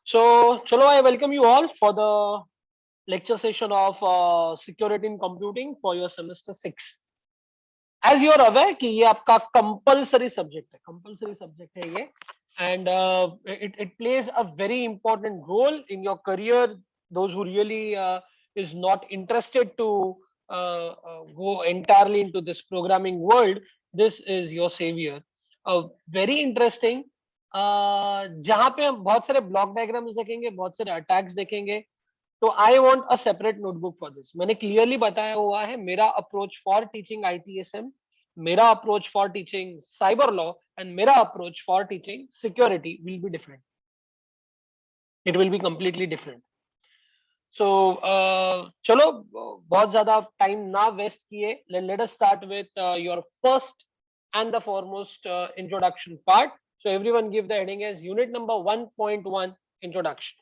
So, chalo, I welcome you all for the lecture session of security in computing for your semester 6. As you are aware कि ये आपका compulsory subject है ये, and it plays a very important role in your career. Those who really is not interested to go entirely into this programming world, this is your savior. Very interesting. जहाँ पे हम बहुत सारे block diagrams देखेंगे, बहुत सारे attacks देखेंगे. तो I want a separate notebook for this. मैंने क्लियरली बताया हुआ है मेरा अप्रोच फॉर टीचिंग ITSM, मेरा approach for teaching cyber law and मेरा approach for teaching security will be different. It will be completely different. So चलो, बहुत ज्यादा टाइम ना वेस्ट किए, let us start with your first and the foremost introduction part. So everyone give the heading as unit number 1.1 introduction.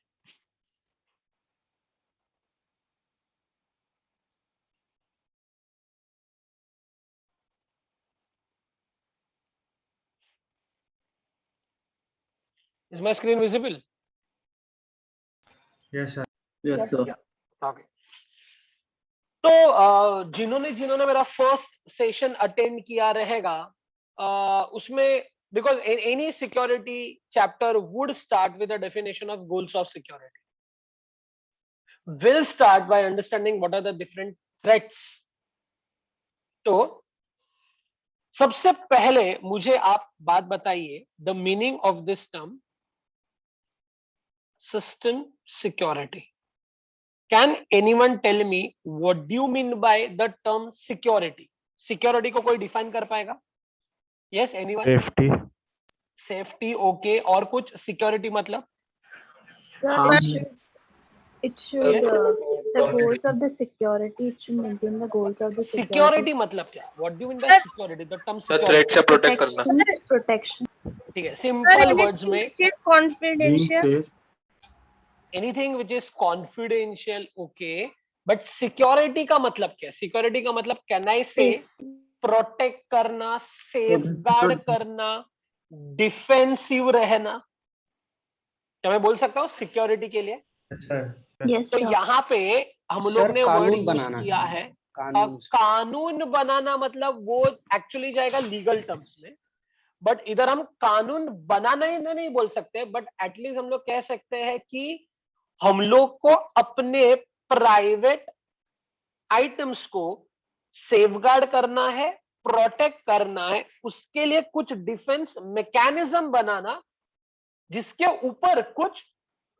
Is my screen visible? Yes, sir. Yes, sir. Yeah. Okay. तो जिन्होंने मेरा first session attend किया रहेगा, उसमें because any security chapter would start with the definition of goals of security. Will start by understanding what are the different threats. तो सबसे पहले मुझे आप बात बताइए, the meaning of this term system security. Can anyone tell me what do you mean by the term security? Security को कोई define कर पाएगा? Yes, anyone? Safety. Safety, okay. और कुछ security मतलब? It should the goals of the security. It should maintain the goals of the Security मतलब क्या? What do you mean by security? The term security. Threat से protect करना. Protection. ठीक है. Simple words में. Which is confidential. Anything which is confidential, okay. But security का मतलब क्या? Security का मतलब can I say protect करना, safeguard करना, defensive रहना. क्या मैं बोल सकता हूँ सिक्योरिटी के लिए? Yes, तो sir. यहाँ पे हम लोग ने वर्ड यूज किया है कानून। कानून बनाना. मतलब वो एक्चुअली जाएगा लीगल टर्म्स में, बट इधर हम कानून बनाना ही नहीं बोल सकते, बट एटलीस्ट हम लोग कह सकते हैं कि हम लोग को अपने प्राइवेट आइटम्स को सेफगार्ड करना है, प्रोटेक्ट करना है, उसके लिए कुछ डिफेंस मैकेनिज्म बनाना जिसके ऊपर कुछ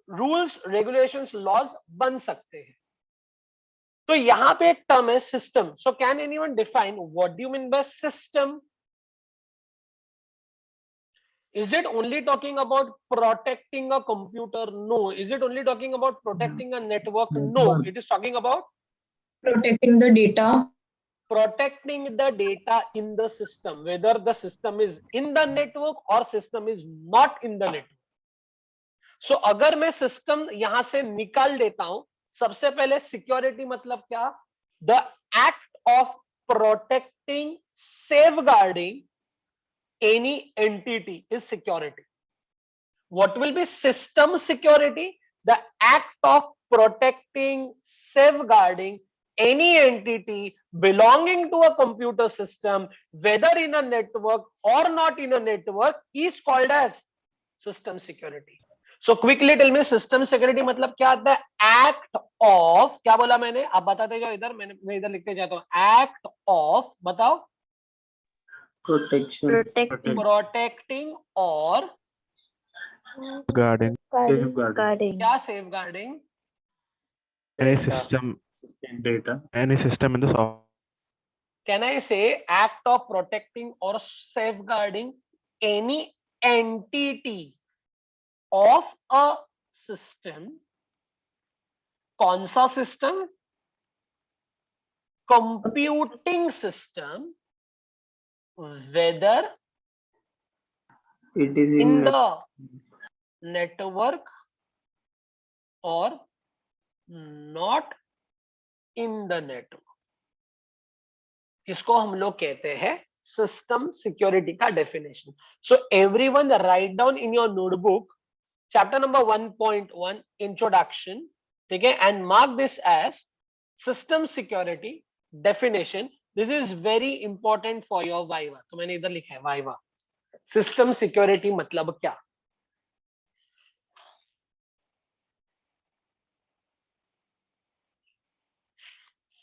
रूल्स, रेगुलेशंस, लॉज बन सकते हैं. तो यहां पे एक टर्म है system. So can anyone define what do you mean by system? Is it only talking about protecting a computer? No. Is it only talking about protecting a network? No. It is talking about Protecting the data. protecting the data in the system, whether the system is in the network or system is not in the network. So अगर मैं system यहां से निकाल देता हूं, सबसे पहले security मतलब क्या? The act of protecting, safeguarding any entity is security. What will be system security? The act of protecting, safeguarding any entity belonging to a computer system, whether in a network or not in a network, is called as system security. So quickly tell me system security मतलब क्या आता है? Act of, क्या बोला मैंने? आप बताते जाओ इधर, मैं इधर लिखते जाता हूँ. Act of, बताओ. Protecting or Guarding Safeguarding. क्या? Safeguarding any system data. any system in the software. Can I say act of protecting or safeguarding any entity of a system? कौन सा system? Computing system, whether It is in the network or not in the network. इसको हम लोग कहते हैं system security का definition. So everyone write down in your notebook chapter number 1.1 introduction, ठीक है, and mark this as system security definition. This is very important for your viva. तो मैंने इधर लिखा है वाइवा. सिस्टम सिक्योरिटी मतलब क्या?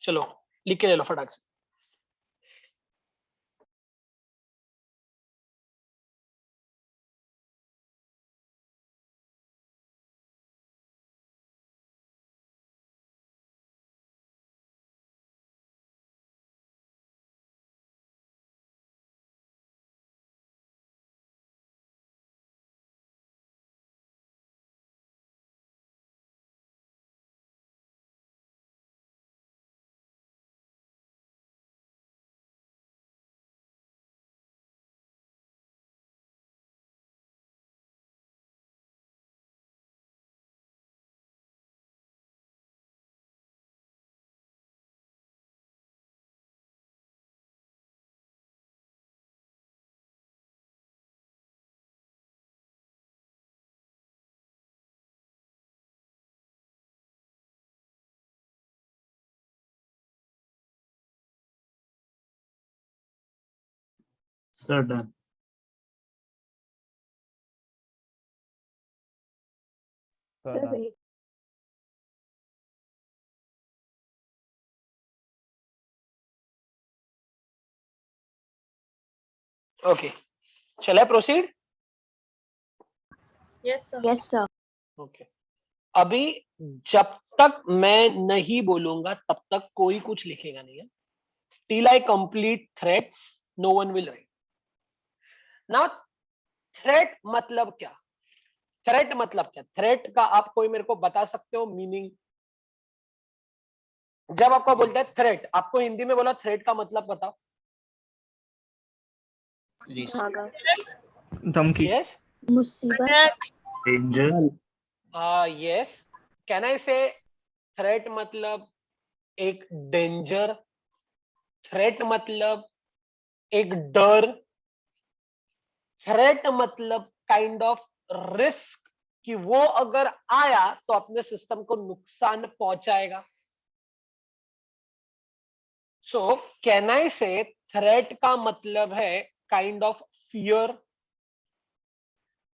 चलो लिख के ले लो फटाक से. Sir, done. Sir, wait. Okay, shall I proceed? Yes, sir. Yes, sir. Okay. अभी जब तक मैं नहीं बोलूंगा तब तक कोई कुछ लिखेगा नहीं है. Till I complete threats, no one will write. Now, threat मतलब क्या? थ्रेट मतलब क्या? थ्रेट का आप कोई मेरे को बता सकते हो मीनिंग? जब आपको बोलता है थ्रेट, आपको हिंदी में बोला थ्रेट का मतलब बताओ. धागा. धमकी. यस. मुसीबत. Danger. यस. कैन आई से थ्रेट मतलब एक डेंजर? थ्रेट मतलब एक डर? थ्रेट मतलब काइंड ऑफ रिस्क कि वो अगर आया तो अपने सिस्टम को नुकसान पहुंचाएगा. सो कैन आई से थ्रेट का मतलब है काइंड ऑफ फियर.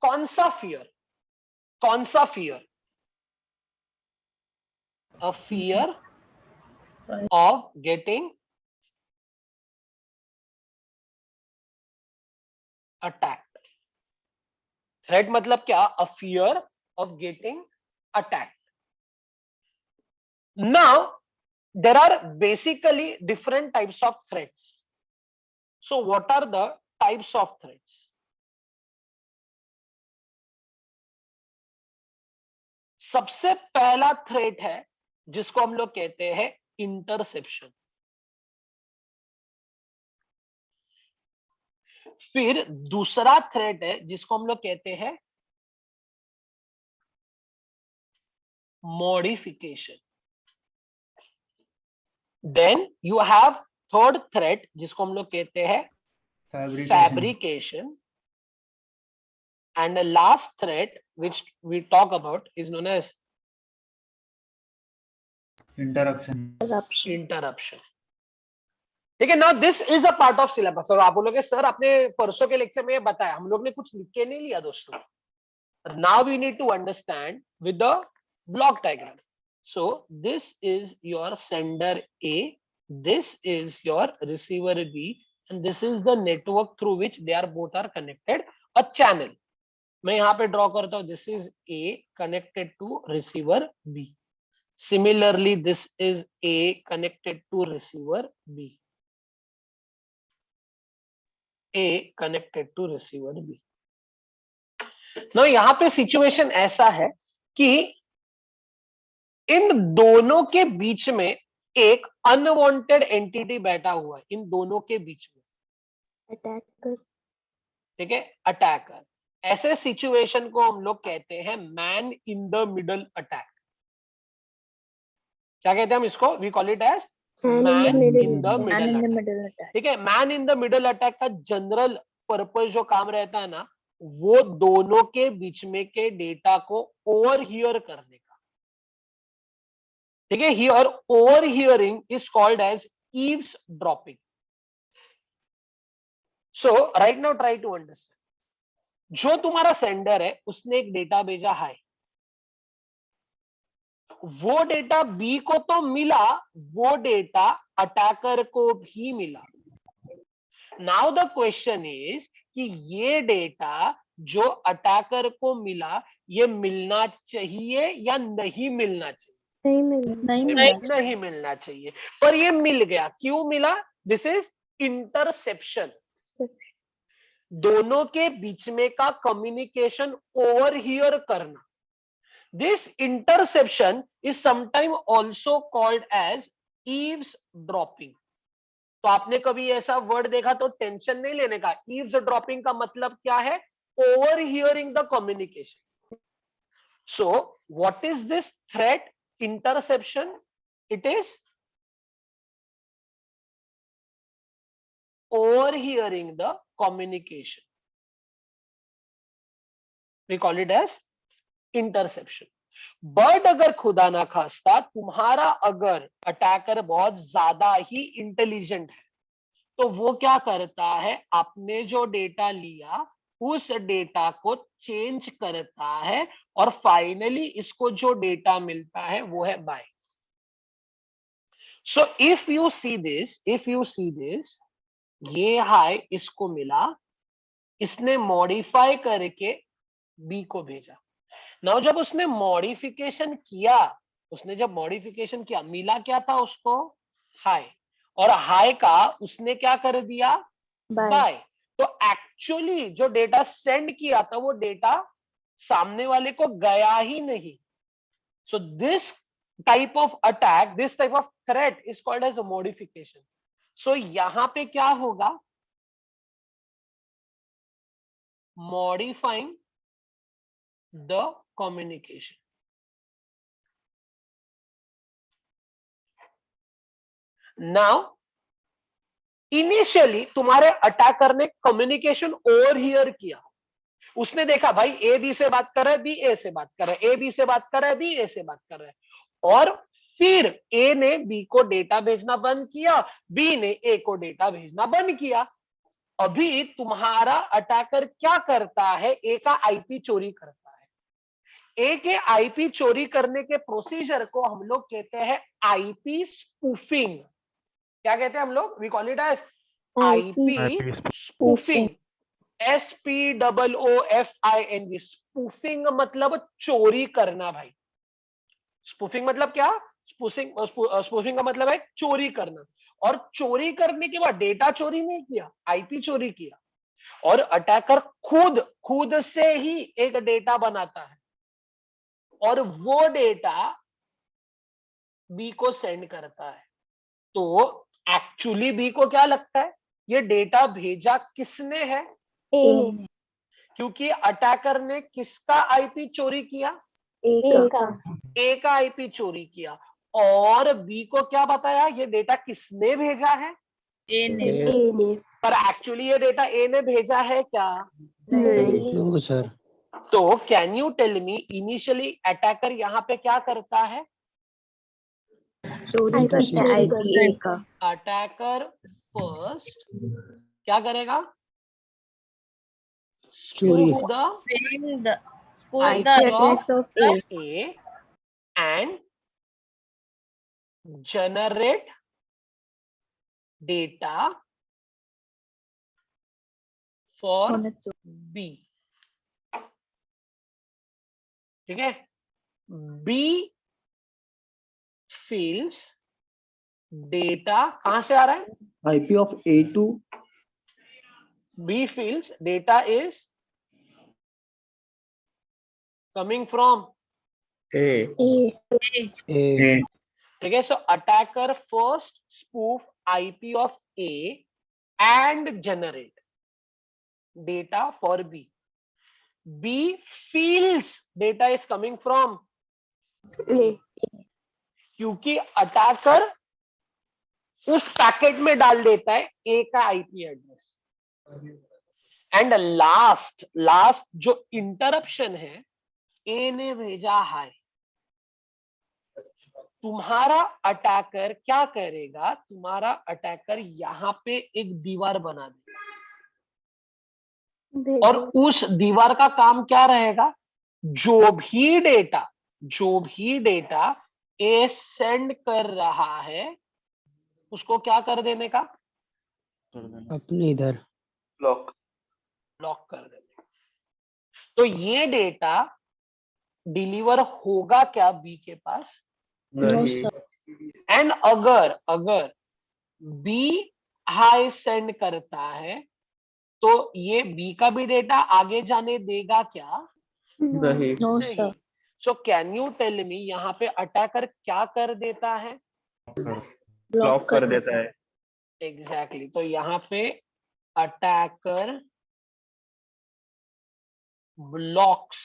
कौन सा फियर? कौन सा fear? A fear of getting attacked. Threat मतलब क्या? A fear of getting attacked. Now there are basically different types of threats. So what are the types of threats? सबसे पहला threat है जिसको हम लोग कहते हैं इंटरसेप्शन. फिर दूसरा थ्रेट है जिसको हम लोग कहते हैं modification. Then you have third threat जिसको हम लोग कहते हैं fabrication. And the last threat which we talk about is known as Interruption. interruption. ठीक है. Now this is a part of syllabus. और आप बोलोगे सर आपने परसों के लेक्चर में बताया. हम लोग ने कुछ लिख के नहीं लिया दोस्तों. Now we need to understand with the block diagram. So this is your sender A, this is your receiver B, and this is the network through which they are both are connected. A channel मैं यहां पे draw करता हूं. This is A connected to receiver B. Similarly this is A connected to receiver B. A connected to receiver B. Now यहां पे situation ऐसा है कि इन दोनों के बीच में एक अनवांटेड एंटिटी बैठा हुआ है. इन दोनों के बीच में, अटैकर. ठीक है, अटैकर. ऐसे सिचुएशन को हम लोग कहते हैं man in the middle attack. क्या कहते हैं हम इसको? We call it as man in the middle attack. Middle attack. ठीक है. Man in the middle attack का जनरल पर्पस जो काम रहता है ना, वो दोनों के बीच में के डेटा को ओवरहियर करने का, ठीक है। Here overhearing is called as eavesdropping. So right now try to understand. जो तुम्हारा सेंडर है उसने एक डेटा भेजा हाय, वो डेटा बी को तो मिला, वो डेटा अटैकर को भी मिला। नाउ द क्वेश्चन इज कि ये डेटा जो अटैकर को मिला ये मिलना चाहिए या नहीं मिलना चाहिए? नहीं मिलना चाहिए, पर ये मिल गया। क्यों मिला? This is interception. दोनों के बीच में का कम्युनिकेशन ओवरहियर करना। This interception is sometime also called as eavesdropping. तो आपने कभी ऐसा वर्ड देखा तो टेंशन नहीं लेने का। ईव्सड्रॉपिंग का मतलब क्या है? Overhearing the communication. So what is this threat interception? It is overhearing the communication. We call it as interception. But अगर खुदा ना खास्ता तुम्हारा अगर अटैकर बहुत ज्यादा ही इंटेलिजेंट है तो वो क्या करता है, आपने जो डेटा लिया उस डेटा को चेंज करता है और फाइनली इसको जो डेटा मिलता है वो है बाय। So if you see this, ये हाई इसको मिला, इसने मॉडिफाई करके बी को भेजा। नाउ जब उसने मॉडिफिकेशन किया, मिला क्या था उसको? हाई। और हाई का उसने क्या कर दिया? बाय। तो एक्चुअली जो डेटा सेंड किया था वो डेटा सामने वाले को गया ही नहीं। So this type of attack, this type of threat is called as a modification. So यहां पे क्या होगा? Modifying the communication. Now initially तुम्हारे अटैकर ने कम्युनिकेशन ओवरहियर किया। उसने देखा भाई ए बी से बात कर रहा है, बी ए से बात कर रहा है, ए बी से बात कर रहा है, बी ए से बात कर रहा है, और फिर ए ने बी को डेटा भेजना बंद किया, बी ने ए को डेटा भेजना बंद किया। अभी तुम्हारा अटैकर क्या करता है? ए का आईपी चोरी करता है। ए के आईपी चोरी करने के प्रोसीजर को हम लोग कहते हैं आईपी स्पूफिंग। क्या कहते हैं हम लोग? We call it as IP spoofing. SPOOFING। Spoofing मतलब चोरी करना भाई। स्पूफिंग मतलब क्या? स्पूफिंग का मतलब है चोरी करना। और चोरी करने के बाद डेटा चोरी नहीं किया, आईपी चोरी किया। और अटैकर खुद से ही एक डेटा बनाता है और वो डेटा बी को सेंड करता है। तो एक्चुअली बी को क्या लगता है? ये डेटा भेजा किसने है? ए। क्योंकि अटैकर ने किसका आईपी चोरी किया? ए का आईपी चोरी किया। और बी को क्या बताया? ये डेटा किसने भेजा है? ए ने। पर एक्चुअली ये डेटा ए ने भेजा है क्या? नहीं सर। तो can you tell me initially attacker यहाँ पे क्या करता है? चोरी करता है आईपी का। अटैकर फर्स्ट क्या करेगा? चोरी। IP address of A and generate data for B. ठीक है? B fields data कहां से आ रहा है? IP of A2. B fields data is coming from A. A. ठीक है। So attacker first spoof IP of A and generate data for B. B feels data is coming from A, क्योंकि attacker उस packet में डाल देता है ए का IP address. And last जो इंटरप्शन है, ए ने भेजा हाय। तुम्हारा अटैकर क्या करेगा, तुम्हारा अटैकर यहाँ पे एक दीवार बना देगा और उस दीवार का काम क्या रहेगा, जो भी डेटा ए सेंड कर रहा है उसको क्या कर देने का, अपने इधर लॉक कर देने। तो ये डेटा डिलीवर होगा क्या बी के पास, नहीं। एंड अगर बी हाई सेंड करता है तो ये बी का भी डेटा आगे जाने देगा क्या, नहीं। No sir. So can you tell me यहाँ पे अटैकर क्या कर देता है, ब्लॉक कर देता है। एग्जैक्टली तो यहाँ पे attacker blocks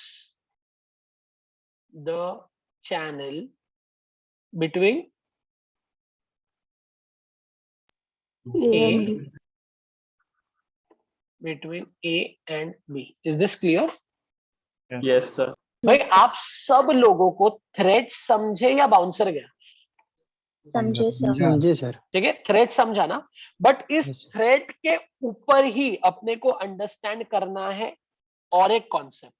the channel between A and B. Is this clear? Yes, sir. भाई आप सब लोगों को थ्रेट समझे या बाउंसर गया, समझे सर। समझे सर। ठीक है, थ्रेट समझा ना, बट इस Yes, sir. थ्रेट के ऊपर ही अपने को अंडरस्टैंड करना है और एक कॉन्सेप्ट,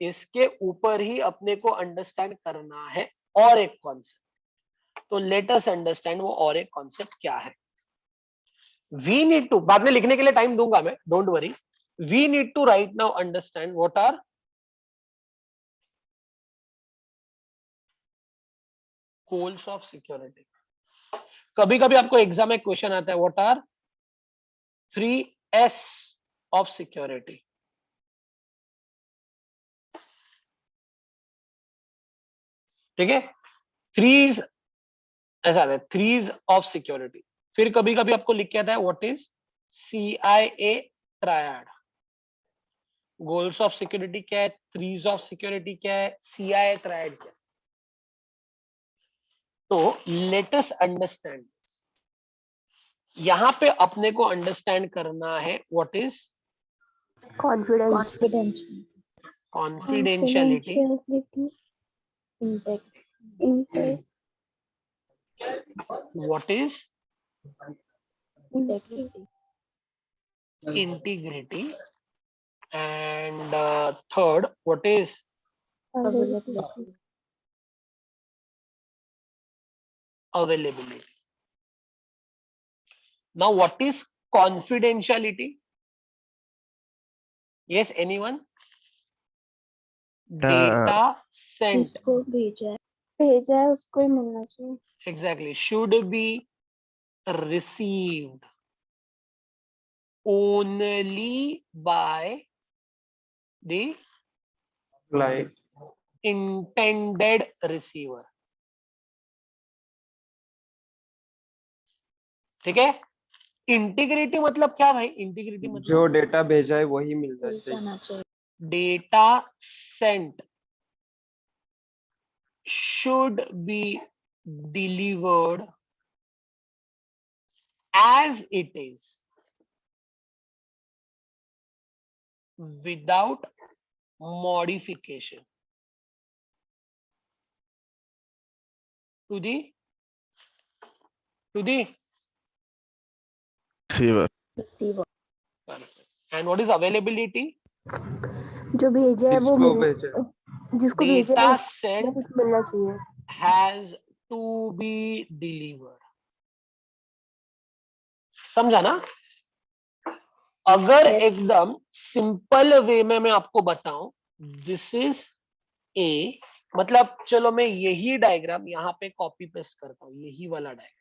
इसके ऊपर ही अपने को अंडरस्टैंड करना है और एक कॉन्सेप्ट। तो लेट अस अंडरस्टैंड वो और एक कॉन्सेप्ट क्या है। वी नीड टू, बाद में लिखने के लिए टाइम दूंगा मैं, don't worry. We need to write now understand what are goals of security. कभी कभी आपको एग्जाम में क्वेश्चन आता है what are 3S of security. ठीक है, थ्रीज ऐसा आता है, थ्रीज ऑफ सिक्योरिटी। फिर कभी कभी आपको लिख के आता है what is CIA triad. Goals of security क्या है, थ्रीज ऑफ सिक्योरिटी क्या है, CIA ट्रायड क्या है। तो लेट अस अंडरस्टैंड, यहां पे अपने को अंडरस्टैंड करना है what is confidentiality, what is integrity, and third what is availability. Now what is confidentiality? Yes, anyone? Data sent, जिसको भेजा है उसको ही मिलना चाहिए। exactly, should be received only by the intended receiver. ठीक है, इंटीग्रिटी मतलब क्या भाई, इंटीग्रिटी मतलब जो डेटा भेजा है वही मिलना मिल चाहिए। जाना चाहिए। Data sent should be delivered as it is without modification to the receiver. Receiver and what is availability, जो भेजा है वो जिसको भेजा जिसको भेजा है data उसको sent कुछ मिलना चाहिए। has to be delivered। समझा ना? अगर एकदम सिंपल वे में मैं आपको बताऊं, दिस इज ए, मतलब चलो मैं यही डायग्राम यहाँ पे कॉपी पेस्ट करता हूं, यही वाला डायग्राम।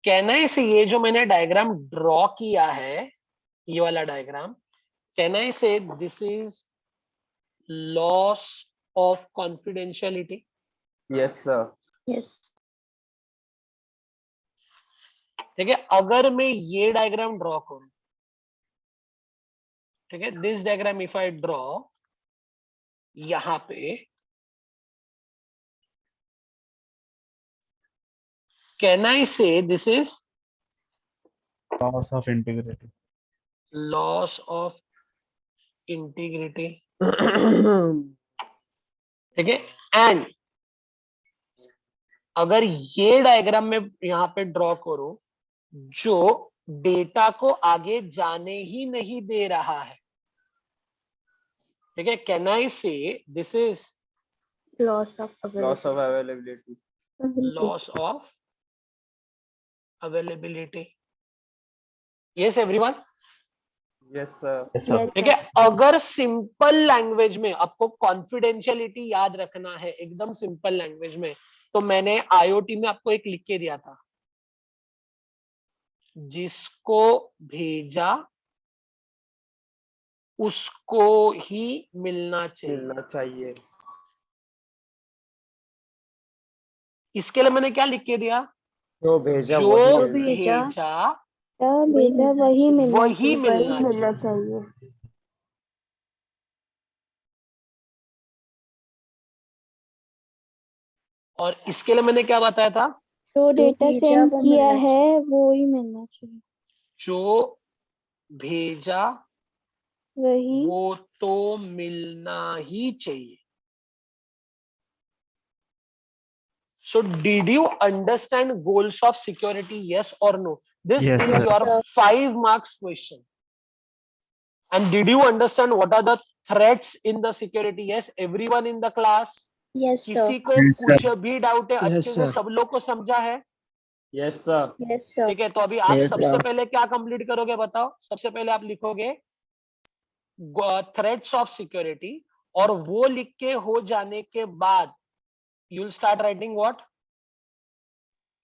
कहना से ये जो मैंने डायग्राम ड्रॉ किया है, ये वाला डायग्राम, कहना से this is loss of confidentiality. Yes sir. Yes ठीक है, अगर मैं ये डायग्राम ड्रॉ करूं, ठीक है, this diagram if I draw यहां पे, can I say this is loss of integrity. Loss of integrity, ठीक है। एंड अगर ये डायग्राम में यहां पे ड्रॉ करो जो डेटा को आगे जाने ही नहीं दे रहा है, ठीक है, can I say this is Loss of loss of availability. Availability. Loss of availability. Yes everyone, yes sir. Yes, sir. Yes, ठीक है। sir. अगर सिंपल लैंग्वेज में आपको कॉन्फिडेंशियलिटी याद रखना है, एकदम सिंपल लैंग्वेज में, तो मैंने आईओटी में आपको एक लिख के दिया था, जिसको भेजा उसको ही मिलना चाहिए। मिलना चाहिए। इसके लिए मैंने क्या लिख के दिया, जो भेजा जो वही जो मिलना। भेजा भेजा वही मिलना वही चाहिए, मिलना मिलना चाहिए। और इसके लिए मैंने क्या बताया था, जो डेटा भेजा सेंड वो किया मिलना है वो ही मिलना चाहिए, जो भेजा वही। वो तो मिलना ही चाहिए। So did you understand goals of security? Yes or no? This Yes, is sir. your 5 marks question. And did you understand what are the threats in the security? Yes, everyone in the class. Yes, किसी sir. को Yes, sir. कुछ भी doubt है, Yes, अच्छे से sir. सब लोग को समझा है? Yes sir. Yes, sir. ठीक है, तो अभी आप Yes, सबसे sir. पहले क्या कंप्लीट करोगे बताओ? सबसे पहले आप लिखोगे थ्रेट्स ऑफ सिक्योरिटी, और वो लिख के हो जाने के बाद you will start writing what,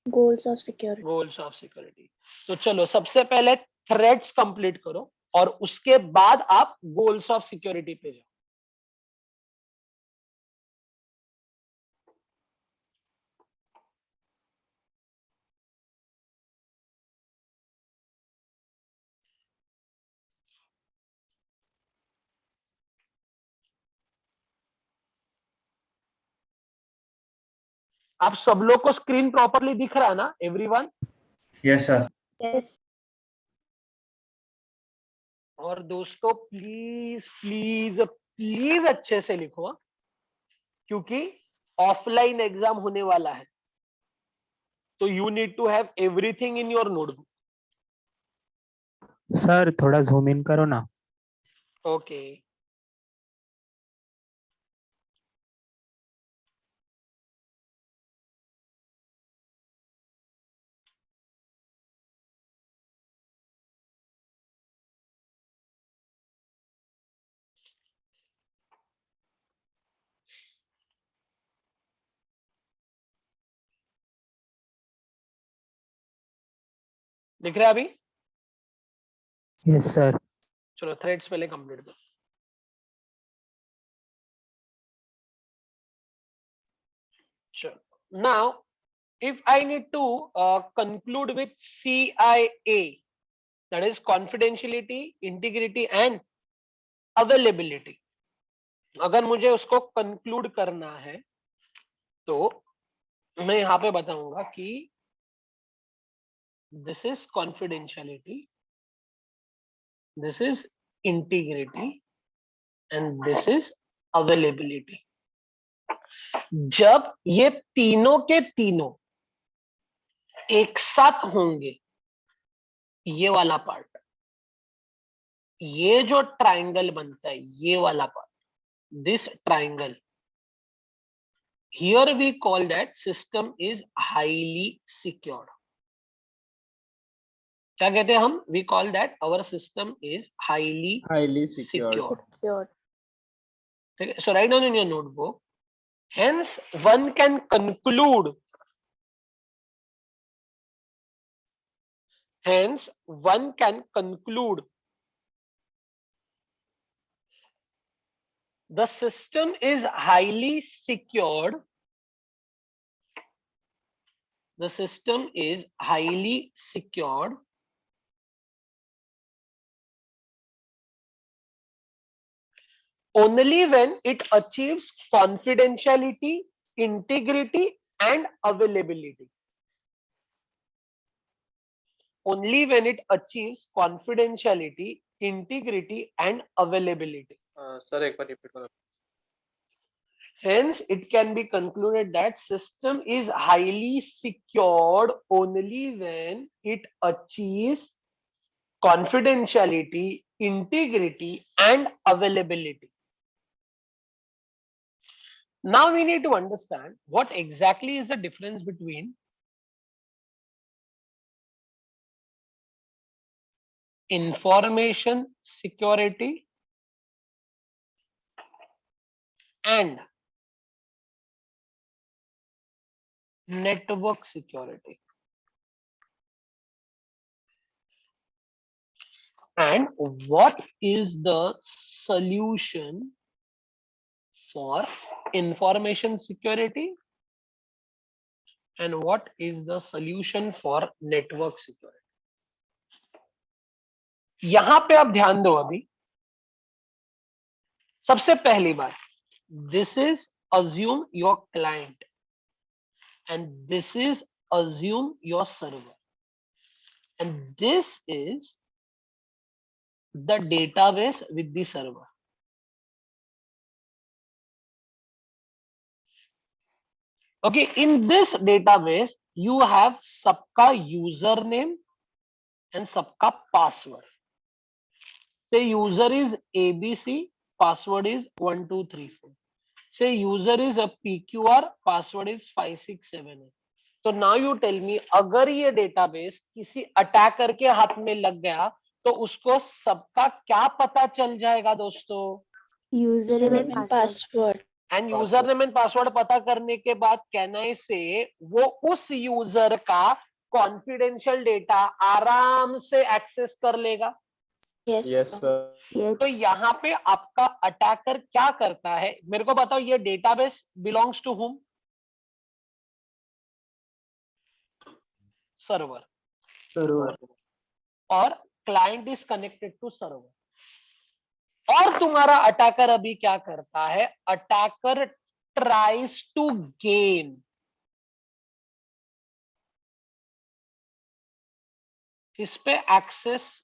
Goals of security. Goals of security. तो चलो सबसे पहले थ्रेड्स कंप्लीट करो और उसके बाद आप गोल्स ऑफ सिक्योरिटी पे जाओ। आप सब लोग को स्क्रीन प्रॉपरली दिख रहा है ना एवरीवन? Yes, sir. Yes. और दोस्तों प्लीज प्लीज प्लीज अच्छे से लिखो, हाँ? क्योंकि ऑफलाइन एग्जाम होने वाला है, तो you need to have everything in your notebook. Sir थोड़ा जूम इन करो ना। ओके, दिख रहा है अभी? Yes sir. चलो थ्रेड्स पहले कंप्लीट करो। चलो now if I need to conclude with CIA, that is confidentiality, integrity and availability, अगर मुझे उसको कंक्लूड करना है तो मैं यहां पे बताऊंगा कि this is confidentiality, this is integrity and this is availability. जब ये तीनों के तीनों एक साथ होंगे, ये वाला पार्ट, ये जो ट्राइंगल बनता है, ये वाला part, this triangle, here we call that system is highly secured। क्या कहते हैं हम? we call that our system is highly secure. secured। Secure. ठीक है, so write down in your notebook, hence one can conclude, hence one can conclude the system is highly secured the system is highly secured only when it achieves confidentiality, integrity, and availability. Only when it achieves confidentiality, integrity, and availability. Sir एक बार repeat करो. Hence, it can be concluded that system is highly secured only when it achieves confidentiality, integrity, and availability. Now we need to understand what exactly is the difference between information security and network security. And what is the solution for information security and what is the solution for network security. यहां पे आप ध्यान दो अभी. सबसे पहली बात, this is assume your client and this is assume your server and this is the database with the server. Okay, in this database you have सबका username and सबका password. Say user is ABC, password is 1234. Say user is a PQR, password is 5678. So now you tell me, अगर ये database किसी attacker के हाथ में लग गया तो उसको सबका क्या पता चल जाएगा दोस्तों? Username and password. And user name and password पता करने के बाद कैन आई से वो उस यूजर का कॉन्फिडेंशियल डेटा आराम से एक्सेस कर लेगा. Yes. Yes, sir. Yes. तो यहाँ पे आपका अटैकर क्या करता है मेरे को बताओ. ये database belongs to whom? Server. Server. और client is connected to server. और तुम्हारा अटैकर अभी क्या करता है? Attacker tries to gain. किस पे एक्सेस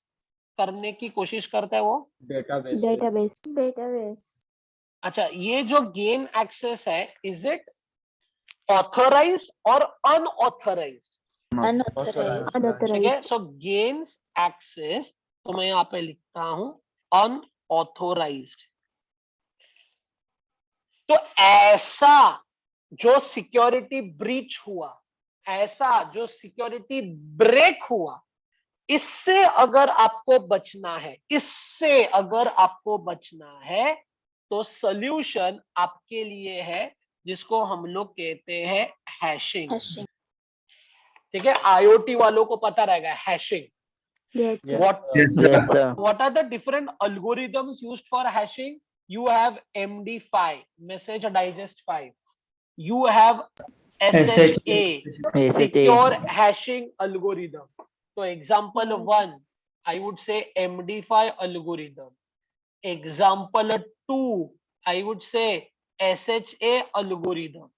करने की कोशिश करता है वो? Database. Database. Database. अच्छा, ये जो गेन एक्सेस है, इज इट ऑथराइज्ड और अनऑथराइज्ड? Unauthorized. ठीक है. Unauthorized. सो गेन्स एक्सेस, तो मैं यहाँ पे लिखता हूं अनऑथोराइज्ड. तो ऐसा जो सिक्योरिटी ब्रीच हुआ, ऐसा जो सिक्योरिटी ब्रेक हुआ, इससे अगर आपको बचना है, इससे अगर आपको बचना है तो सॉल्यूशन आपके लिए है जिसको हम लोग कहते हैं हैशिंग. Hashing. ठीक है, आईओटी वालों को पता रहेगा hashing. Yes. Yes, What- sir. Yes, sir. What are the different algorithms used for hashing? You have MD5, message digest 5. You have SHA, secure hashing algorithm. So example 1, I would say MD5 algorithm. Example 2, I would say SHA algorithm.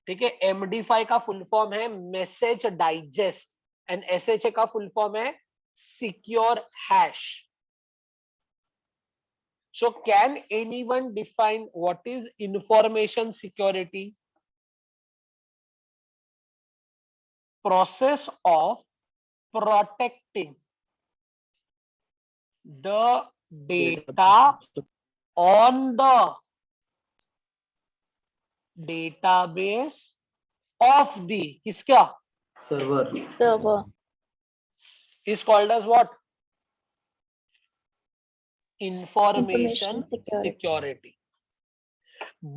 ठीक है, MD5 का full form है message digest and SHA का full form है secure hash. So can anyone define what is information security? Process of protecting the data on the database of the किसका? Server. Server. is called as what? Information Information security.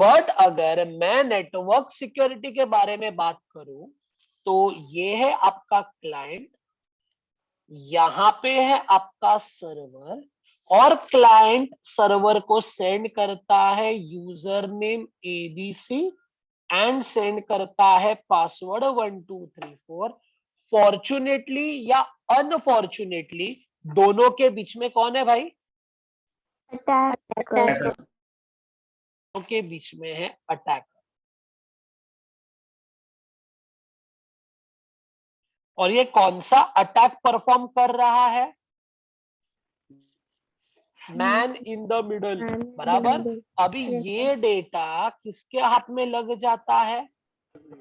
But अगर मैं network security के बारे में बात करूं तो ये है आपका क्लाइंट, यहां पे है आपका सर्वर, और क्लाइंट सर्वर को सेंड करता है user name ABC and send करता है पासवर्ड 1234, फॉर्चुनेटली या अनफॉर्चुनेटली दोनों के बीच में कौन है भाई? Attacker. दोनों के बीच में है अटैकर। और ये कौन सा अटैक परफॉर्म कर रहा है? मैन इन द मिडल, बराबर। अभी Yes, ये डेटा किसके हाथ में लग जाता है?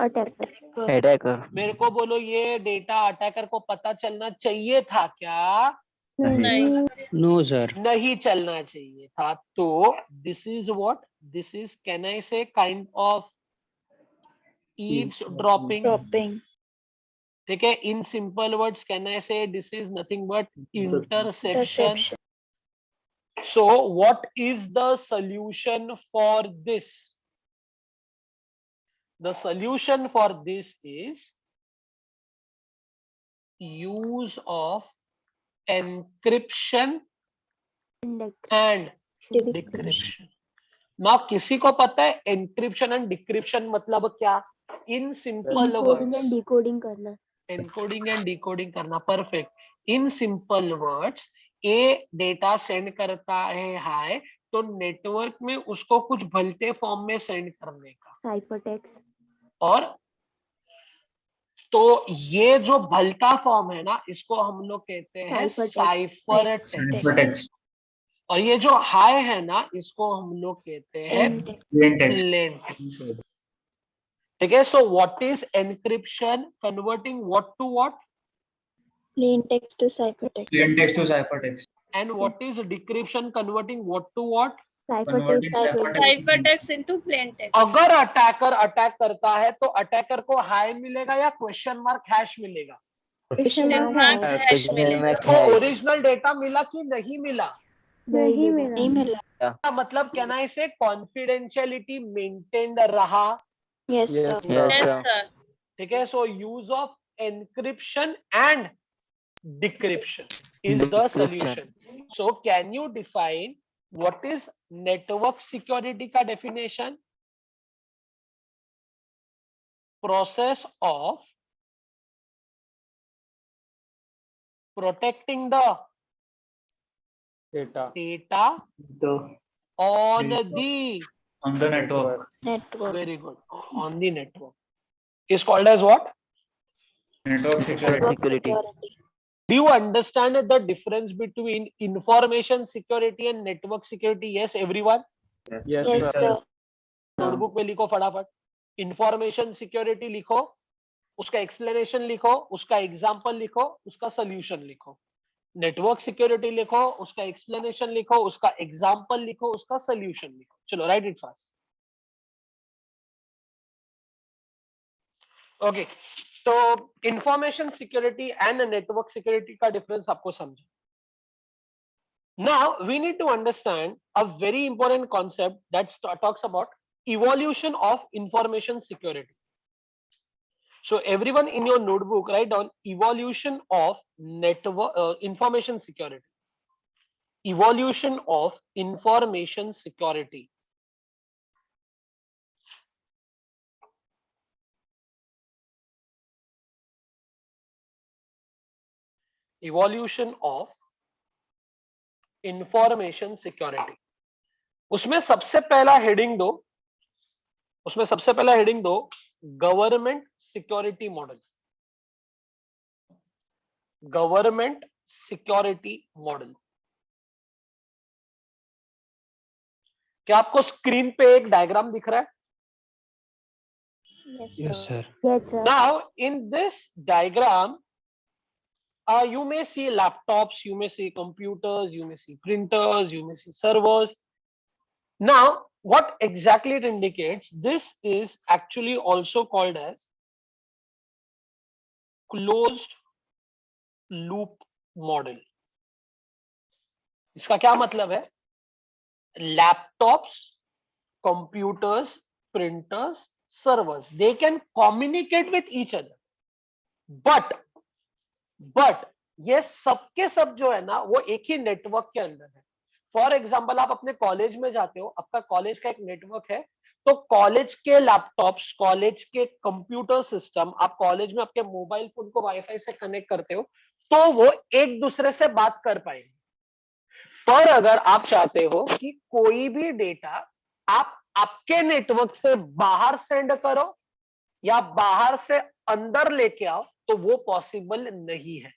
Attacker. अटैकर। मेरे को बोलो, ये डेटा अटैकर को पता चलना चाहिए था क्या? नहीं. No sir. नहीं चलना चाहिए था। तो this is what? This is, can I say, kind of eavesdropping. Dropping. ठीक है, in simple words can I say this is nothing but interception. Interception. So what is the solution for this? The solution for this is use of encryption and decryption. Now किसी को पता है encryption and decryption मतलब क्या? In simple Decoding words, and decoding करना. Encoding and decoding करना। Perfect. इन simple words, ए data send करता है हाय, तो नेटवर्क में उसको कुछ भलते फॉर्म में सेंड करने का। Hypertext. और तो ये जो भलता फॉर्म है ना, इसको हम लोग कहते हैं Ciphertext. Cipher text. और ये जो हाय है ना, इसको हम लोग कहते हैं प्लेन टेक्स्ट। ठीक है, so what is encryption? Converting what to what? Plain text to ciphertext. Plain text to ciphertext. And what is decryption? Converting what to what? Ciphertext. Ciphertext. Ciphertext into plain text. अगर attacker attack करता है तो attacker को high मिलेगा या question mark hash मिलेगा? Question mark hash मिलेगा। तो ओरिजिनल डेटा मिला कि नहीं मिला? नहीं मिला. नहीं मिला. मतलब can I say confidentiality maintained रहा? Yes, Yes, sir. Yes, sir. ठीक है, so use of encryption and decryption is the Decryption. solution. So can you define what is network security का definition? Process of protecting the Data. data The on Network. the On the network. Network. very good, on the network is called as what? Network security. Security. Do you understand the difference between information security and network security? Yes, everyone. Yes, Yes, sir. sir. Notebook में लिखो फटाफट। Information security लिखो, उसका explanation लिखो, उसका example लिखो, उसका solution लिखो। नेटवर्क सिक्योरिटी लिखो, उसका एक्सप्लेनेशन लिखो, उसका एग्जांपल लिखो, उसका सॉल्यूशन लिखो। चलो राइट इट फास्ट। ओके, तो information security and network security का डिफरेंस आपको समझे। Now we need to understand a very important concept that talks about evolution of information security. So everyone in your notebook write down evolution of network information security. Evolution of information security. Evolution of information security. उसमें सबसे पहला heading दो, उसमें सबसे पहला heading दो government security model. Government security model. क्या आपको स्क्रीन पे एक डायग्राम दिख रहा है? Yes, sir. Sir. Yes, sir. Now in this diagram you may see laptops, you may see computers, you may see printers, you may see servers. Now what exactly it indicates? This is actually also called as closed loop model. इसका क्या मतलब है? Laptops, computers, printers, servers, they can communicate with each other, but ये सबके सब जो है ना, वो एक ही नेटवर्क के अंदर है। फॉर एग्जाम्पल, आप अपने कॉलेज में जाते हो, आपका कॉलेज का एक नेटवर्क है, तो कॉलेज के लैपटॉप्स, कॉलेज के कंप्यूटर सिस्टम, आप कॉलेज में आपके मोबाइल फोन को वाईफाई से कनेक्ट करते हो तो वो एक दूसरे से बात कर पाएंगे। पर अगर आप चाहते हो कि कोई भी डेटा आप आपके नेटवर्क से बाहर सेंड करो या बाहर से अंदर लेके आओ तो वो पॉसिबल नहीं है।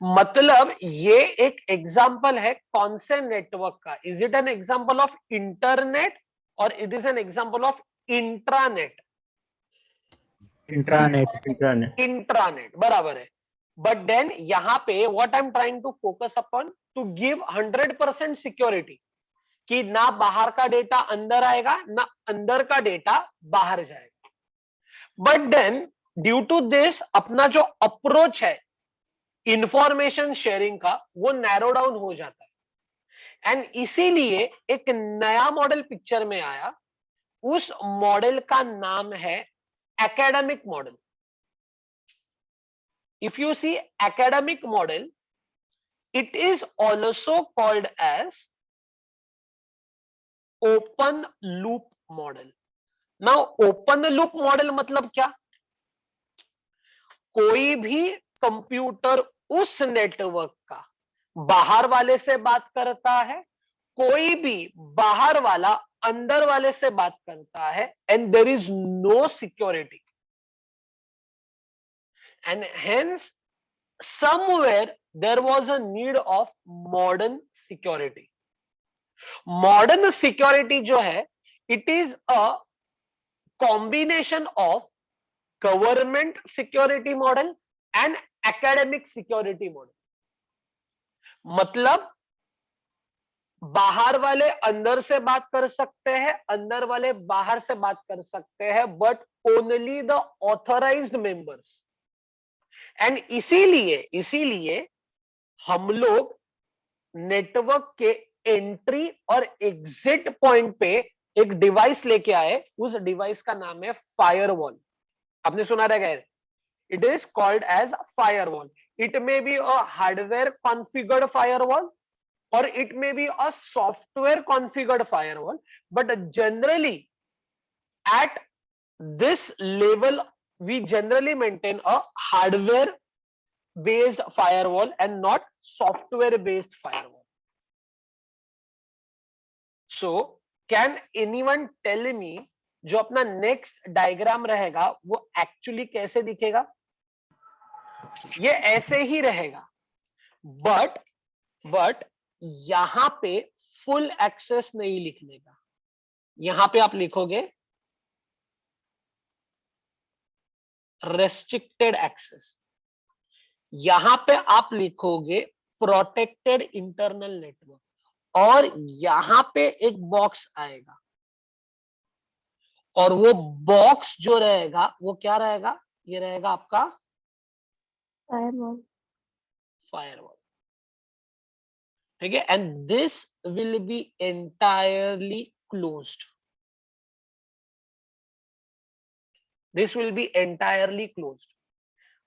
मतलब ये एक एग्जांपल है कौन से नेटवर्क का? Is it an example of internet और it is an example of intranet? Intranet. Intranet बराबर है। बट देन यहां पे what I am trying to focus upon to give 100% security कि ना बाहर का डेटा अंदर आएगा ना अंदर का डेटा बाहर जाएगा। But then due to this अपना जो अप्रोच है इंफॉर्मेशन शेयरिंग का वो नैरो डाउन हो जाता है। एंड इसीलिए एक नया मॉडल पिक्चर में आया, उस मॉडल का नाम है academic model. If you see academic model, it is also called as open loop model. Now open loop model मतलब क्या? कोई भी कंप्यूटर उस नेटवर्क का बाहर वाले से बात करता है, कोई भी बाहर वाला अंदर वाले से बात करता है, and there is no security, and hence somewhere there was a need of modern security. Modern security जो है, it is a combination of government security model and academic security model. मतलब बाहर वाले अंदर से बात कर सकते हैं, अंदर वाले बाहर से बात कर सकते हैं, but only the authorised members. And इसीलिए हम लोग नेटवर्क के एंट्री और एग्जिट पॉइंट पे एक डिवाइस लेके आए, उस डिवाइस का नाम है फायरवॉल। आपने सुना रहेगा, it is called as firewall. It may be a hardware configured firewall or it may be a software configured firewall, but generally at this level we generally maintain a hardware based firewall and not software based firewall. So can anyone tell me जो अपना next diagram रहेगा वो actually कैसे दिखेगा? ये ऐसे ही रहेगा, but यहां पे फुल एक्सेस नहीं लिखने का। यहां पे आप लिखोगे रेस्ट्रिक्टेड एक्सेस, यहां पे आप लिखोगे प्रोटेक्टेड इंटरनल नेटवर्क, और यहां पे एक बॉक्स आएगा, और वो बॉक्स जो रहेगा वो क्या रहेगा? ये रहेगा आपका फायरवॉल। ठीक है, and this will be entirely closed. This will be entirely closed.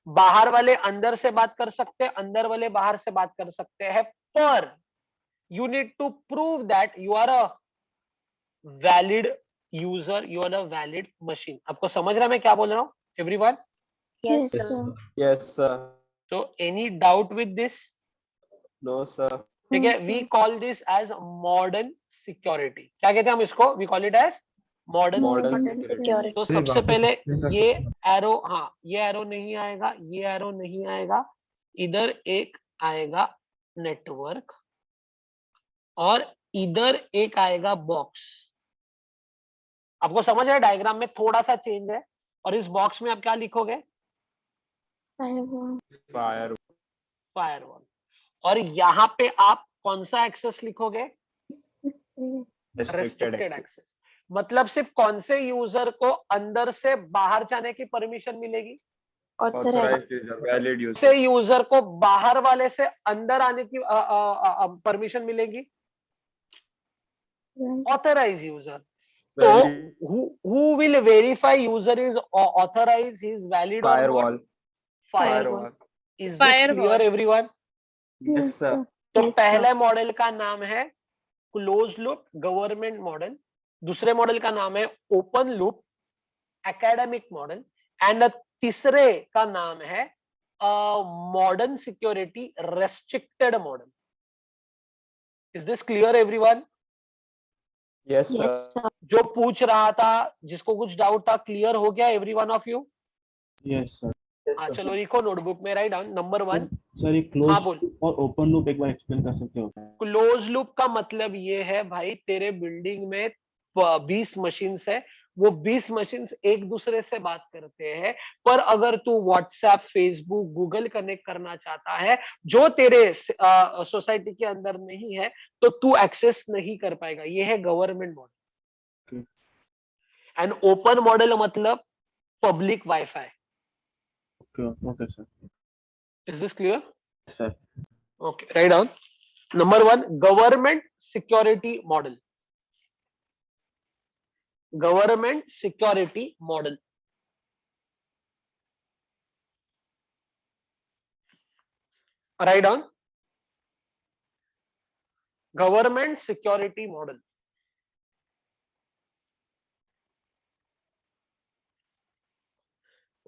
बाहर वाले अंदर से बात कर सकते हैं, अंदर वाले बाहर से बात कर सकते हैं, पर you need to prove that you are a valid user, you are a valid machine. आपको समझ रहा है मैं क्या बोल रहा हूं everyone? Yes, sir. Yes, sir. So any doubt with this? No, sir. ठीक है, we call this as modern security. क्या कहते हैं हम इसको? We call it as modern Modern security. security. तो सबसे पहले ये एरो, हाँ ये एरो नहीं आएगा, ये एरो नहीं आएगा, इधर एक आएगा नेटवर्क और इधर एक आएगा बॉक्स। आपको समझ रहा है डायग्राम में थोड़ा सा चेंज है, और इस बॉक्स में आप क्या लिखोगे? Fire. फायरवॉल। और यहाँ पे आप कौन सा एक्सेस लिखोगे? Restricted restricted access. एक्सेस। मतलब सिर्फ कौन से यूजर को अंदर से बाहर जाने की परमिशन मिलेगी? Authorized user. Valid user. से यूजर को बाहर वाले से अंदर आने की परमिशन मिलेगी? Authorize user. तो Valid. who will verify user is authorized, he is valid or not? Firewall. Firewall. Is this Firewall. clear everyone? Yes, sir. तो Yes, sir. पहले मॉडल का नाम है क्लोज लूप गवर्नमेंट मॉडल, दूसरे model का नाम है open loop academic model and तीसरे का नाम है modern security restricted model. Is this clear everyone? Yes, Yes, sir. sir. जो पूछ रहा था, जिसको कुछ डाउट था, क्लियर हो गया every one of you? Yes sir. हाँ, चलो लिखो नोटबुक में, राइट डाउन. नंबर 1. सर ये हाँ क्लोज बोल. और ओपन लूप एक बार एक्सप्लेन कर सकते हो क्या? क्लोज लूप का मतलब ये है भाई, तेरे बिल्डिंग में 20 मशीन्स है, वो 20 मशीन्स एक दूसरे से बात करते हैं, पर अगर तू व्हाट्सएप, फेसबुक, गूगल कनेक्ट करना चाहता है जो तेरे सोसाइटी के अंदर नहीं है, तो तू एक्सेस नहीं कर पाएगा. ये है government model. And open model मतलब public WiFi. Okay sir. Is this clear? Sir. Okay, write down. Number 1, government security model. Government security model. Write down. Government security model.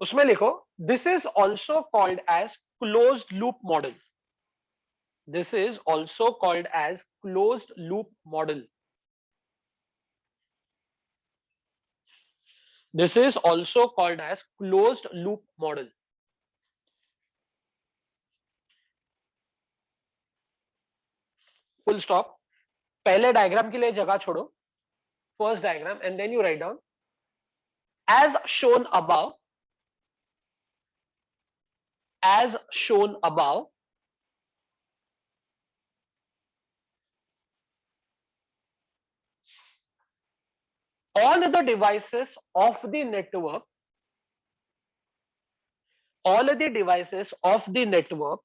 उसमें लिखो, this is also called as closed loop model. This is also called as closed loop model. This is also called as closed loop model. Full stop. पहले diagram के लिए जगह छोड़ो. First diagram and then you write down. As shown above, as shown above, all the devices of the network, all the devices of the network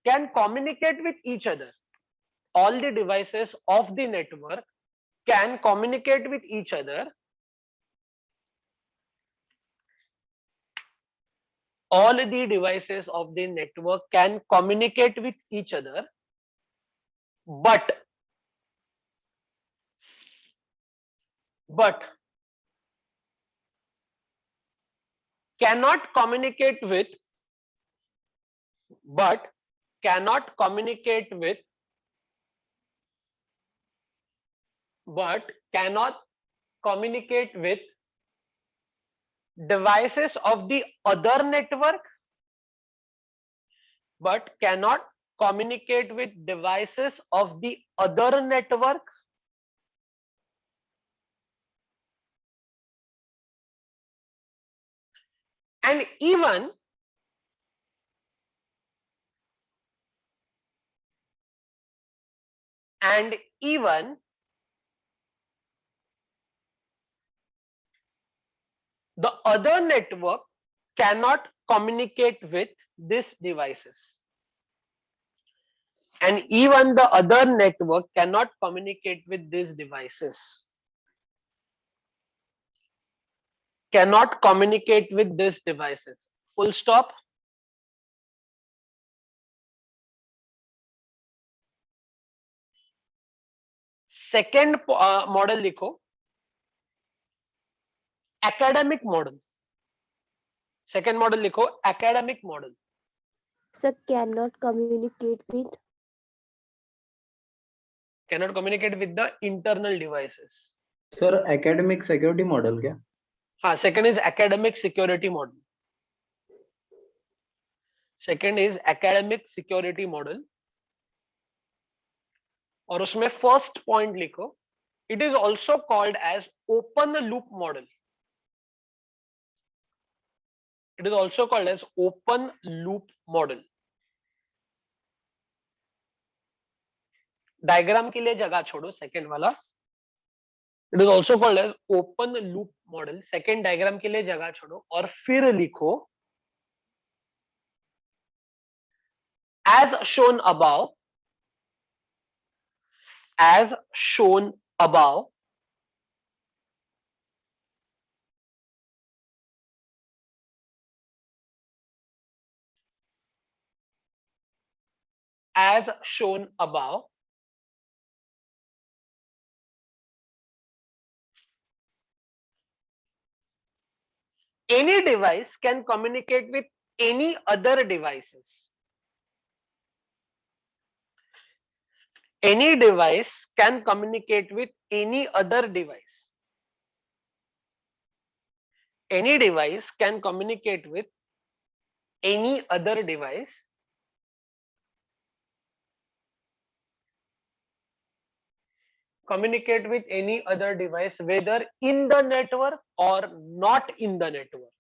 can communicate with each other. All the devices of the network can communicate with each other. All the devices of the network can communicate with each other, but cannot communicate with, but cannot communicate with, but cannot communicate with devices of the other network, but cannot communicate with devices of the other network. And even the other network cannot communicate with these devices. And even the other network cannot communicate with these devices. Cannot communicate with these devices. Full stop. Second model लिखो, academic model. Second model लिखो, academic model. Sir, cannot communicate with. Cannot communicate with the internal devices. Sir academic security model क्या? हाँ, second is academic security model. Second is academic security model. और उसमें first point लिखो, it is also called as open loop model. It is also called as open loop model. Diagram के लिए जगह छोड़ो, second वाला. It is also called as open loop model. Second diagram के लिए जगह छोड़ो और फिर लिखो, as shown above, as shown above, as shown above, any device can communicate with any other devices. Any device can communicate with any other device. Any device can communicate with any other device communicate with any other device, whether in the network or not in the network.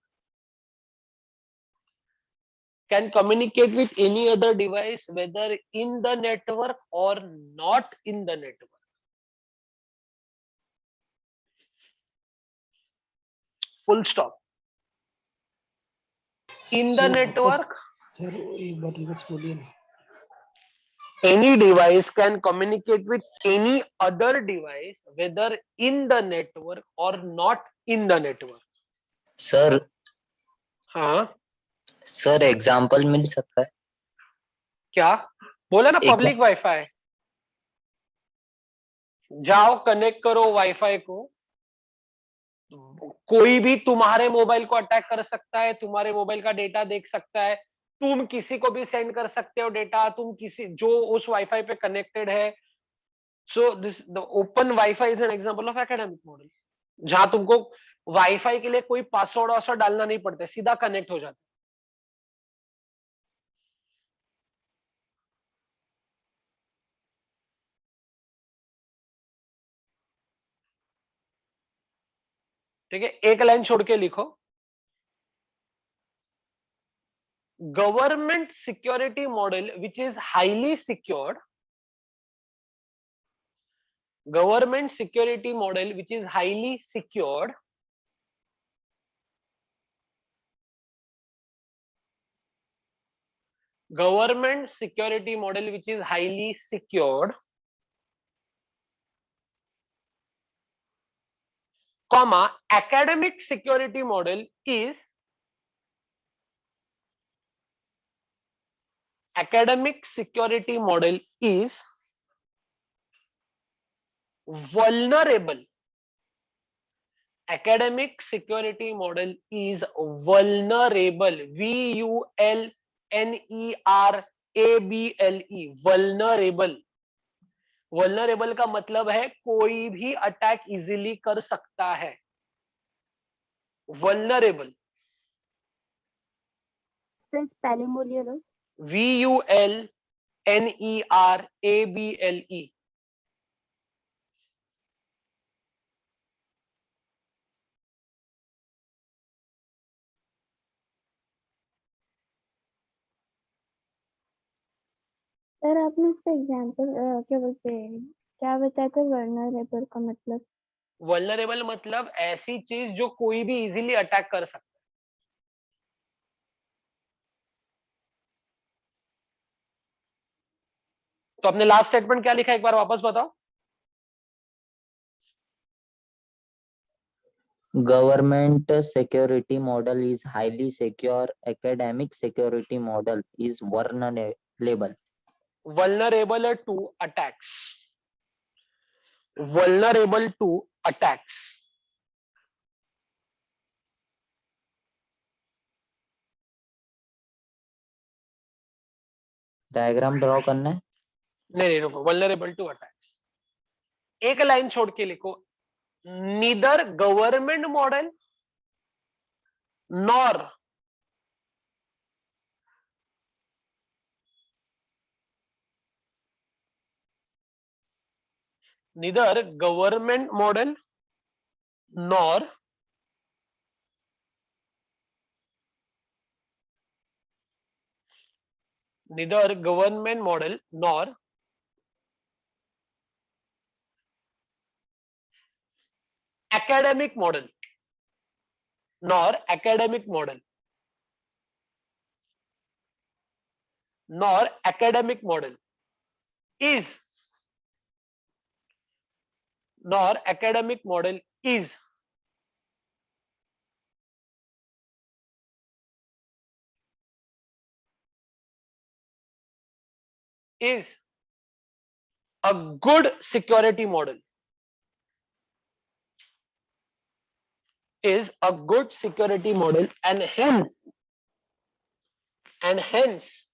Can communicate with any other device, whether in the network or not in the network. Full stop. In the network, sir एक बार reverse बोलिए ना. any device can communicate with any other device, whether in the network or not in the network. Sir हाँ sir example मिल सकता है? क्या बोला ना, public wifi. जाओ कनेक्ट करो वाईफाई को, कोई भी तुम्हारे मोबाइल को अटैक कर सकता है, तुम्हारे मोबाइल का डेटा देख सकता है, तुम किसी को भी सेंड कर सकते हो डेटा, तुम किसी जो उस वाईफाई पे कनेक्टेड है. So this the open wifi is an example of academic model, जहां तुमको वाईफाई के लिए कोई पासवर्ड वासवर्ड डालना नहीं पड़ता, सीधा कनेक्ट हो जाता. ठीक है, एक लाइन छोड़ के लिखो. Government security model which is highly secured. Government security model which is highly secured government security model which is highly secured comma academic security model is vulnerable. Academic security model is vulnerable. vulnerable. vulnerable. vulnerable का मतलब है कोई भी attack easily कर सकता है. vulnerable. Spelling बोलिए ना. vulnerable. सर आपने इसका एग्जांपल क्या बोलते हैं, क्या बताया था वर्नरेबल का मतलब? vulnerable मतलब ऐसी चीज जो कोई भी इजीली अटैक कर सकता है. तो अपने लास्ट स्टेटमेंट क्या लिखा, एक बार वापस बताओ. Government security model is highly secure. Academic security model is vulnerable. vulnerable to attacks. vulnerable to attacks. Diagram draw करना है. नहीं रुको, vulnerable to attacks. एक लाइन छोड़ के लिखो, neither government model nor government model nor government model nor academic model nor academic model nor academic model is nor academic model is a good security model. is a good security model, and hence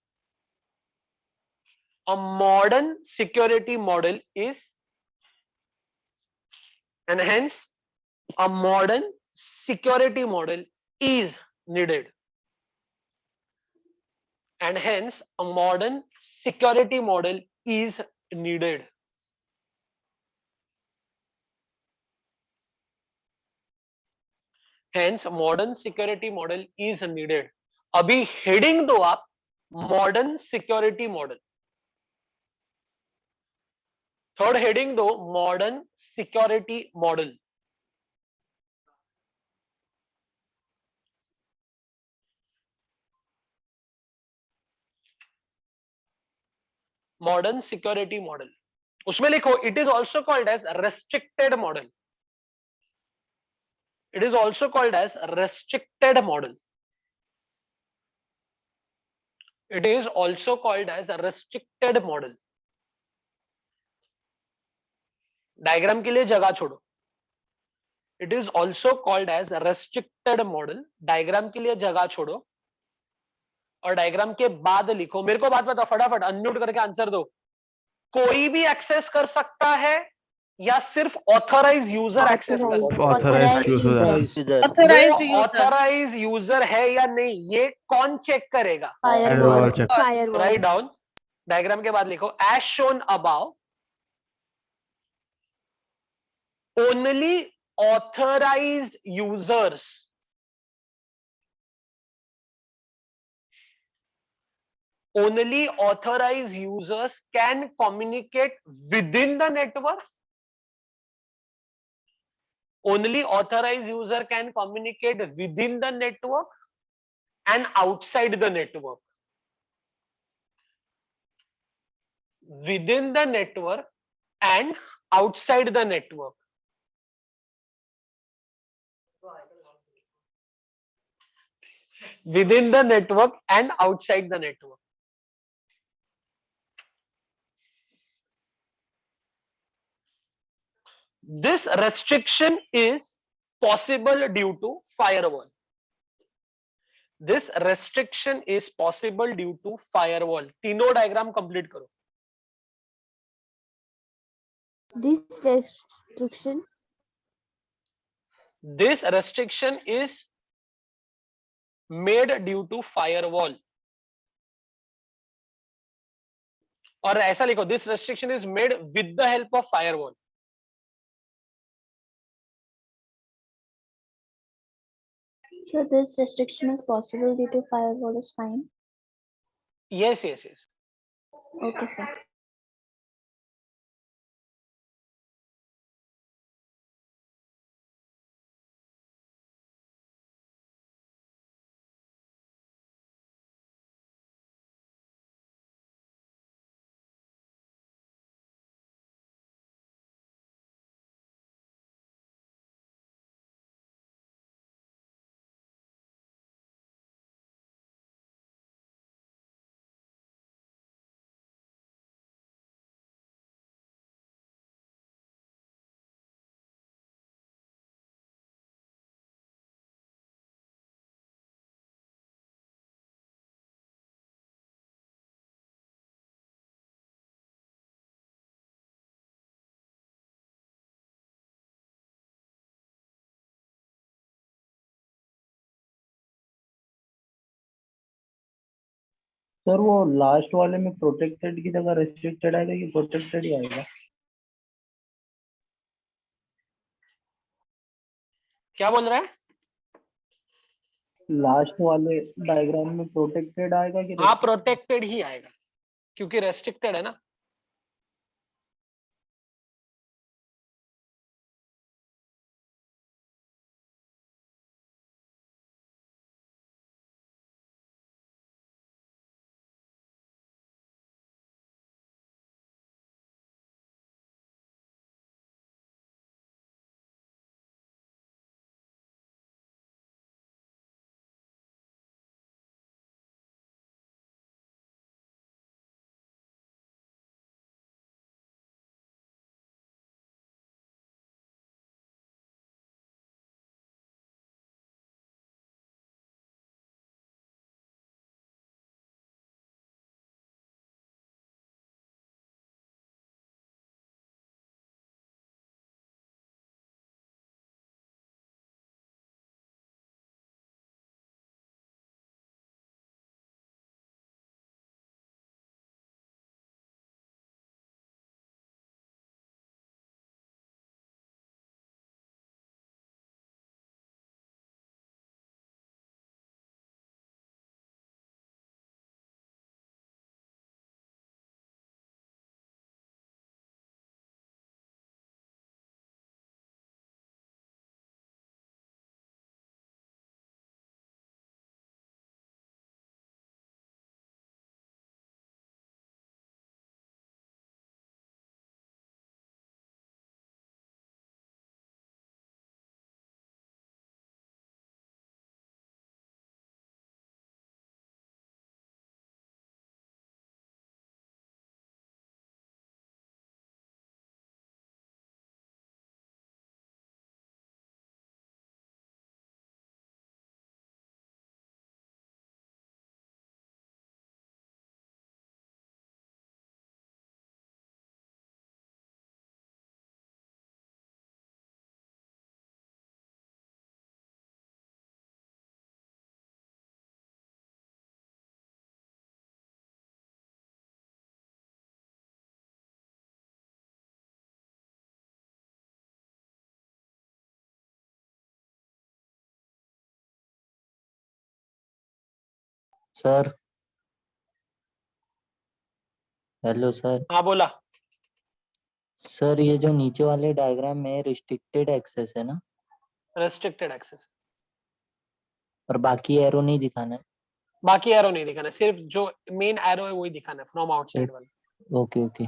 a modern security model is and hence a modern security model is needed, and hence a modern security model is needed. Hence modern security model is needed. अभी heading दो आप modern security model, third heading दो modern security model. Modern security model उसमें लिखो it is also called as restricted model. It is also called as restricted model. It is also called as a restricted model. Diagram के लिए जगह छोड़ो. It is also called as a restricted model. Diagram के लिए जगह छोड़ो और diagram के बाद लिखो. मेरे को बात बताओ फटाफट, अनम्यूट करके आंसर दो. कोई भी एक्सेस कर सकता है या सिर्फ ऑथराइज यूजर एक्सेस कर सकता है? Authorized user. Authorized user. Authorize user है या नहीं ये कौन चेक करेगा? Firewall. check. Firewall. Write down. Diagram के बाद लिखो as shown above only authorized users can communicate within the network. Only authorized user can communicate within the network and outside the network. Within the network and outside the network. Within the network and outside the network. This restriction is possible due to firewall. This restriction is possible due to firewall. तीनों diagram complete करो. This restriction This restriction is made due to firewall. और ऐसा लिखो this restriction is made with the help of firewall. So this restriction is possible due to firewall is fine. Yes. Okay, sir. Sir वो last वाले में protected की जगह restricted आएगा कि प्रोटेक्टेड ही आएगा? क्या बोल रहा है? लास्ट वाले डायग्राम में प्रोटेक्टेड आएगा कि हाँ प्रोटेक्टेड ही आएगा क्योंकि रेस्ट्रिक्टेड है ना. Sir hello sir. हाँ बोला। सर ये जो नीचे वाले डायग्राम में रिस्ट्रिक्टेड एक्सेस है ना, रेस्ट्रिक्टेड एक्सेस, और बाकी एरो नहीं दिखाना है? बाकी एरो नहीं दिखाना, सिर्फ जो मेन एरो है वही दिखाना है, फ्रॉम आउटसाइड वाला। Okay okay.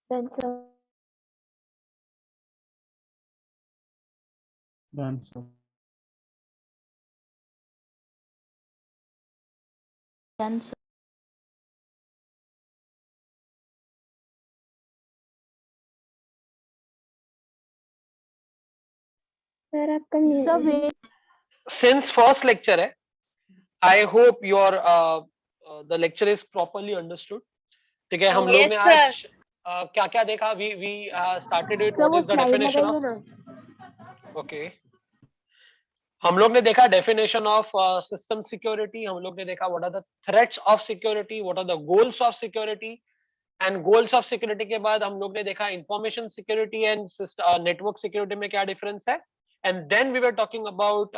Then sir. Done, sir. Then sir. Sir, आपका Sir, wait. Since first lecture है, I hope your the lecture is properly understood. ठीक है, हम लोग Yes, ने sir. आज क्या क्या देखा? We started with Sir, what वो is the slide definition of. लगाइए ना। Okay. हम लोग ने देखा डेफिनेशन ऑफ सिस्टम सिक्योरिटी, हम लोग ने देखा what are the threats of security, what are the goals of security, and goals of security के बाद हम लोग ने देखा information security and network security में क्या डिफरेंस है, and then we were talking about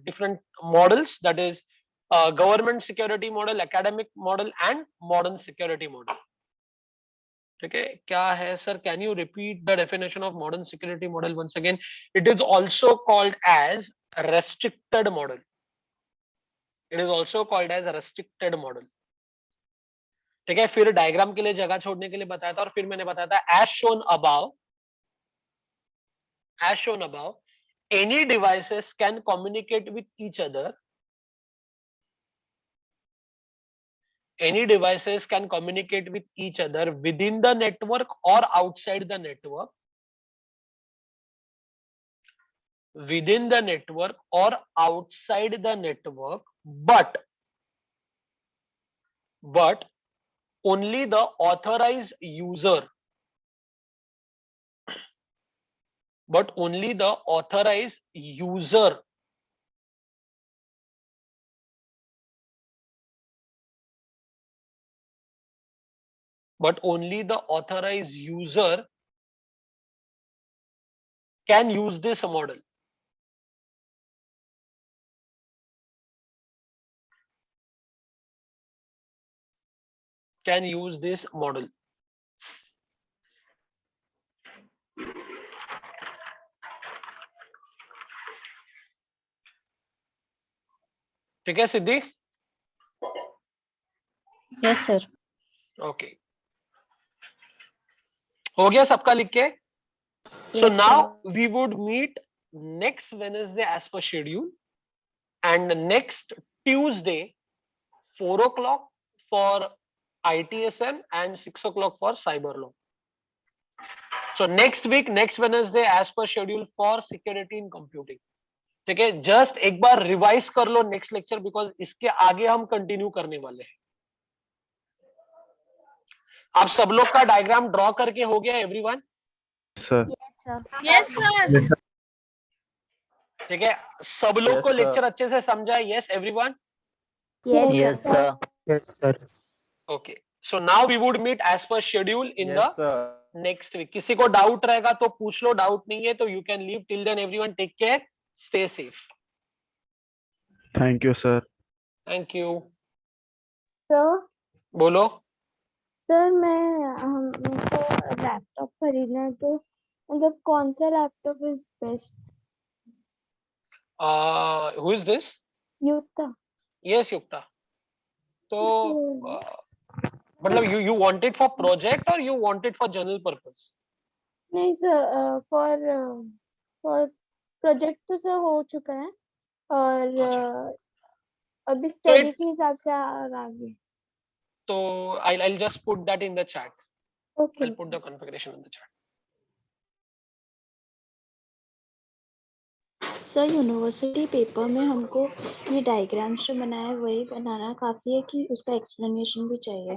different models, that is government security model, academic model and modern security model. ठीक है, क्या है sir? Can you repeat the definition of modern security model once again? It is also called as restricted model. It is also called as a restricted model. ठीक है, फिर diagram के लिए जगह छोड़ने के लिए बताया था, और फिर मैंने बताया था as shown above, any devices can communicate with each other. Any devices can communicate with each other within the network or outside the network. Within the network or outside the network, but only the authorized user, but only the authorized user can use this model. Can use this model. ठीक है सिद्धि? Yes, sir. Okay, हो गया सबका लिख के? So Yes, now sir. we would meet next Wednesday as per schedule, and next Tuesday 4 o'clock for ITSM and 6 o'clock for cyber law. So next week, next Wednesday as per schedule for security in computing. ठीक है, just एक बार revise कर लो next lecture, because इसके आगे हम continue करने वाले हैं। आप सब लोग का डायग्राम ड्रॉ करके हो गया एवरीवन? Sir. Yes, sir. ठीक है, सब लोग Yes, को sir. लेक्चर अच्छे से समझा? Yes everyone? Yes, Yes, sir. sir. Yes, sir. Okay, so now we would meet as per schedule in the Yes, sir. Next week. किसी को डाउट रहेगा तो पूछ लो, डाउट नहीं है तो you can leave. Till then everyone take care, stay safe. Thank you, sir. Thank you. Sir, बोलो। Sir मेरे को लैपटॉप खरीदना है, तो मतलब कौन सा laptop is best? Who is this? Yukta. Yes, Yukta. So, मतलब you want it for project or you want it for general purpose? नहीं सर, for project तो सर हो चुका है और अभी study के हिसाब से आगे. So I'll just put that in the chat. Okay. I'll put the configuration in the chat. Sir university paper में हमको ये डायग्राम्स जो बनाया है वही बनाना काफी है कि उसका एक्सप्लेनेशन भी चाहिए.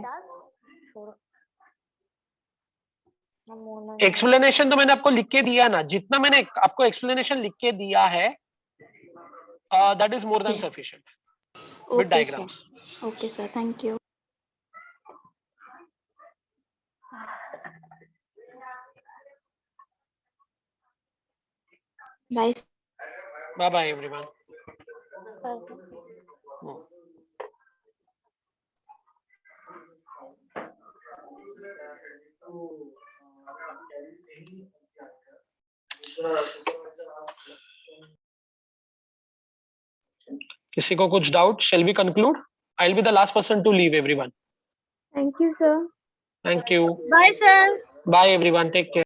एक्सप्लेनेशन तो मैंने आपको लिख के दिया ना, जितना मैंने आपको एक्सप्लेनेशन लिख के दिया है that is more than sufficient with diagrams. Okay sir, thank you. Bye. Bye bye everyone. किसी को कुछ doubt? Shall we conclude? I'll be the last person to leave everyone. Thank you sir. Thank you. Bye, sir. Bye everyone. Take care.